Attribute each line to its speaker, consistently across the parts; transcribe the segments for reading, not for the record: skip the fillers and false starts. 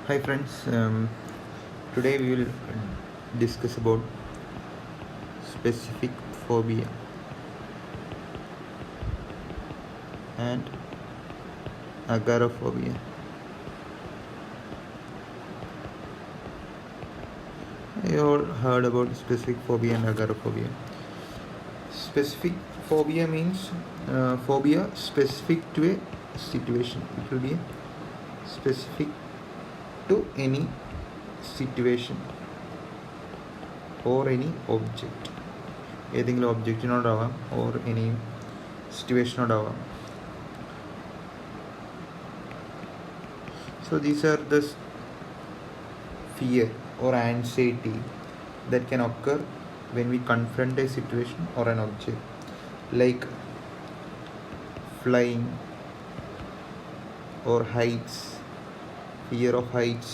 Speaker 1: Hi friends, today we will discuss about specific phobia and agoraphobia. You all heard about specific phobia and agoraphobia. Specific phobia means phobia specific to a situation. It will be specific to any situation or any object. ഏതെങ്കിലും ഒബ്ജക്റ്റിനോടാവാം or any സിറ്റുവേഷനോടാവാം. So these are the fear or anxiety that can occur when we confront a situation or an object, like flying or heights, fear of heights,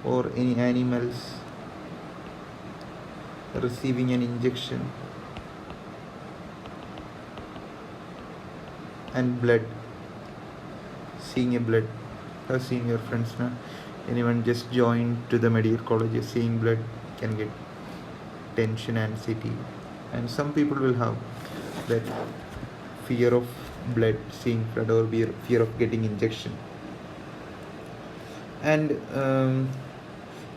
Speaker 1: or any animals, receiving an injection, and blood, seeing a blood. Have seen your friends now? Anyone just joined to the medical college, seeing blood can get tension, anxiety, and some people will have that fear of blood, seeing blood, or fear of getting injection. And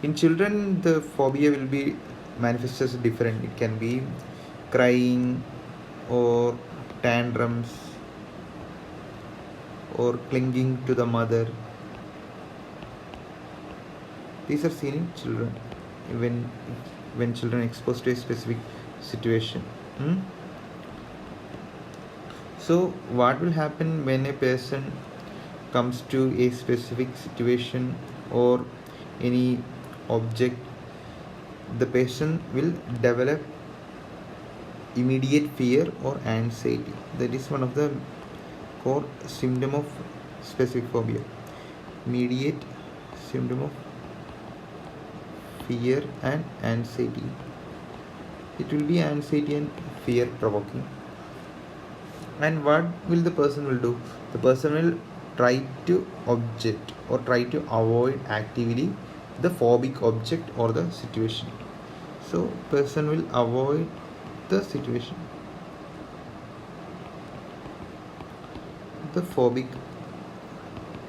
Speaker 1: in children the phobia will be manifested as different. It can be crying or tantrums or clinging to the mother. These are seen in children when children exposed to a specific situation. So what will happen when a person comes to a specific situation or any object? The person will develop immediate fear or anxiety. That is one of the core symptom of specific phobia. Immediate symptom of fear and anxiety. It will be anxiety and fear provoking. And what will the person will do? The person will try to object or try to avoid actively the phobic object or the situation. So person will avoid the situation, the phobic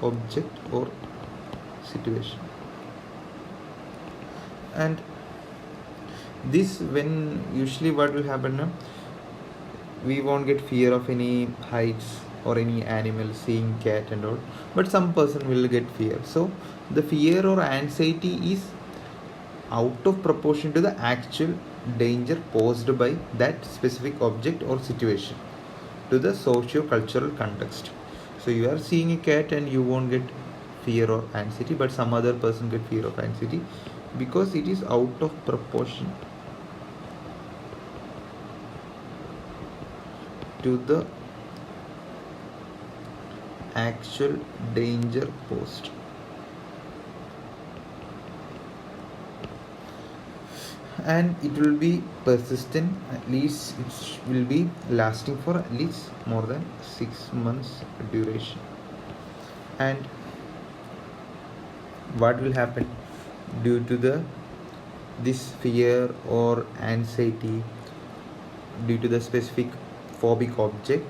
Speaker 1: object or situation. And this, when usually what will happen now, we won't get fear of any heights or any animal, seeing cat and all, but some person will get fear. So the fear or anxiety is out of proportion to the actual danger posed by that specific object or situation to the socio-cultural context. So you are seeing a cat and you won't get fear or anxiety, but some other person get fear of anxiety because it is out of proportion to the actual danger posed. And it will be persistent, at least it will be lasting for at least more than 6 months duration. And what will happen due to this fear or anxiety due to the specific phobic object?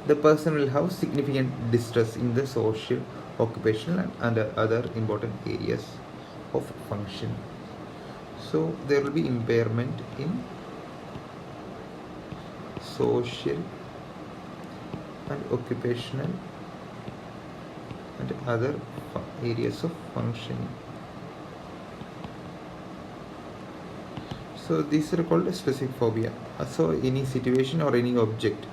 Speaker 1: The person will have significant distress in the social, occupational, and other important areas of function. So there will be impairment in social and occupational and other areas of functioning. So these are called specific phobia. So any situation or any object,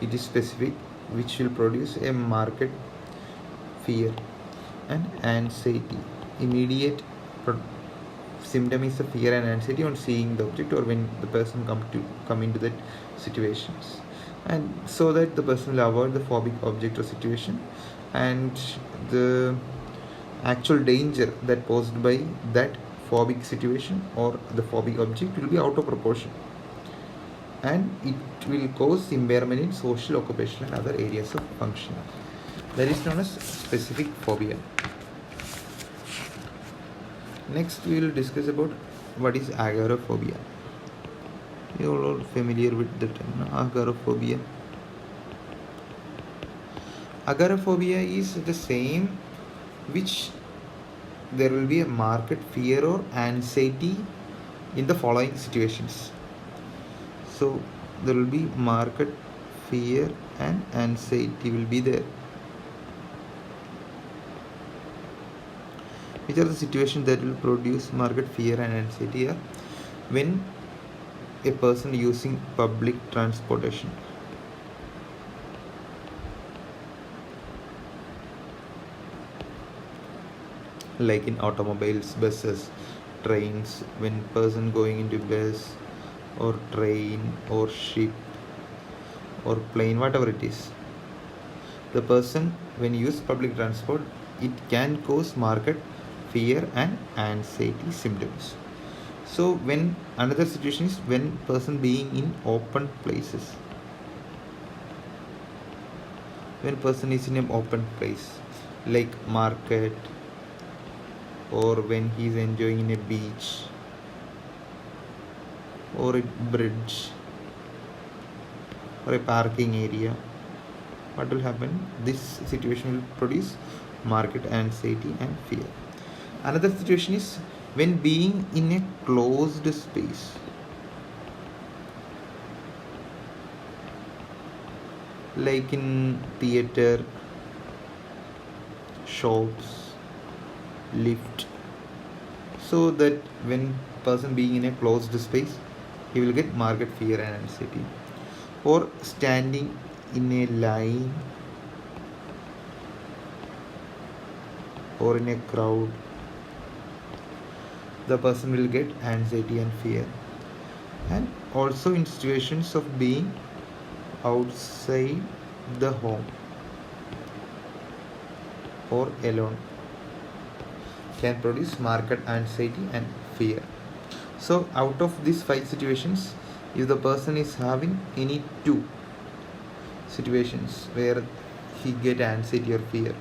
Speaker 1: it is specific, which will produce a marked fear and anxiety. Immediate symptom is the fear and anxiety on seeing the object or when the person come into that situations, and so that the person will avoid the phobic object or situation, and the actual danger that posed by that phobic situation or the phobic object will be out of proportion, and it will cause impairment in social, occupational, and other areas of function. That is known as specific phobia. Next we will discuss about what is agoraphobia. You are all familiar with the term agoraphobia. Agoraphobia is the same which there will be a marked fear or anxiety in the following situations. So there will be marked fear and anxiety will be there. Which are the situations that will produce marked fear and anxiety are when a person using public transportation, like in automobiles, buses, trains, when person going into bus or train or ship or plane, whatever it is, the person when use public transport, it can cause marked fear and anxiety symptoms. So when another situation is when person being in open places, when person is in an open place like market, or when he is enjoying in a beach or a bridge or a parking area, what will happen? This situation will produce marked anxiety and fear. Another situation is when being in a closed space, like in theater, shops, lift. So that when person being in a closed space, he will get marked fear and anxiety. Or standing in a line or in a crowd, the person will get anxiety and fear. And also in situations of being outside the home or alone, can produce marked anxiety and fear. So out of these 5 situations, if the person is having any 2 situations where he get anxiety or fear,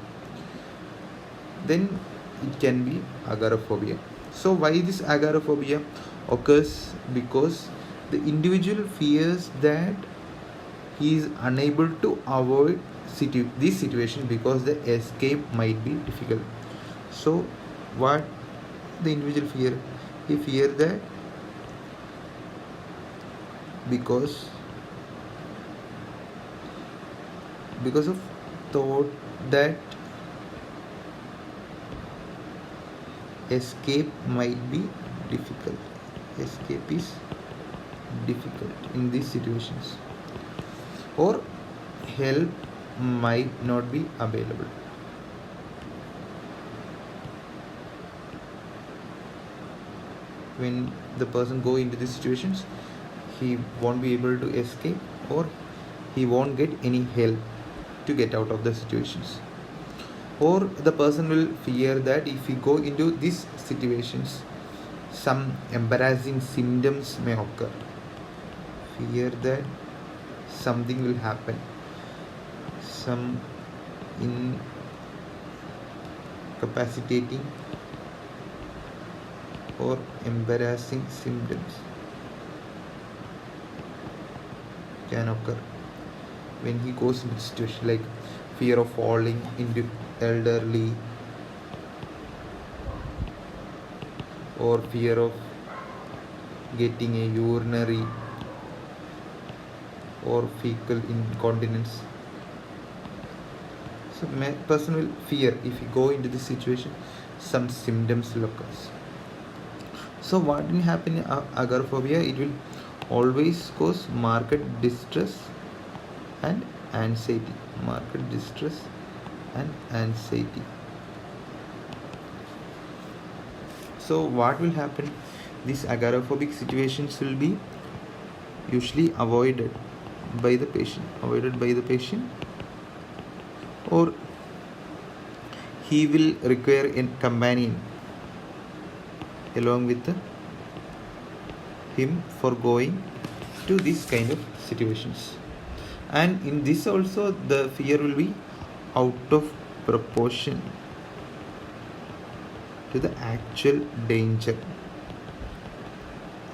Speaker 1: then it can be agoraphobia. So why this agoraphobia occurs? Because the individual fears that he is unable to avoid this situation because the escape might be difficult. So what the individual fear? He fear that because of thought that escape might be difficult. Escape is difficult in these situations, or help might not be available. When the person go into these situations, he won't be able to escape, or he won't get any help to get out of the situations. Or the person will fear that if he go into these situations, some embarrassing symptoms may occur. Fear that something will happen, some incapacitating or embarrassing symptoms can occur when he goes into situation, like fear of falling into elderly, or fear of getting a urinary or fecal incontinence. So person will fear if he go into this situation, some symptoms will occur. So what will happen in agoraphobia? It will always cause marked distress and anxiety. Marked distress and anxiety. So what will happen? These agoraphobic situations will be usually avoided by the patient, or he will require a companion along with him for going to these kind of situations. And in this also the fear will be out of proportion. to the actual danger.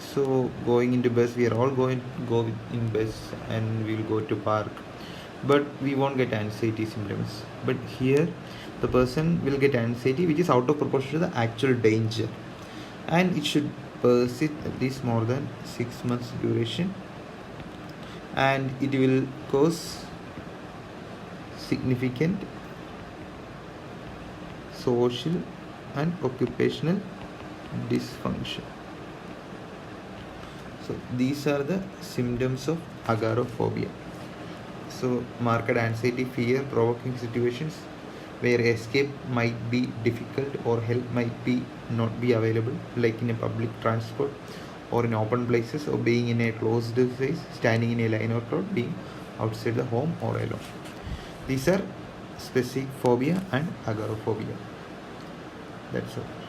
Speaker 1: So going into bus, we are all going to go in bus and we will go to park, but we won't get anxiety symptoms. But here the person will get anxiety which is out of proportion to the actual danger, and it should persist at least more than 6 months duration, and it will cause significant social and occupational dysfunction. So these are the symptoms of agoraphobia. So marked anxiety, fear provoking situations where escape might be difficult or help might be not be available, like in a public transport or in open places, or being in a closed space, standing in a line or crowd, being outside the home or alone. These are specific phobia and agoraphobia. That's all.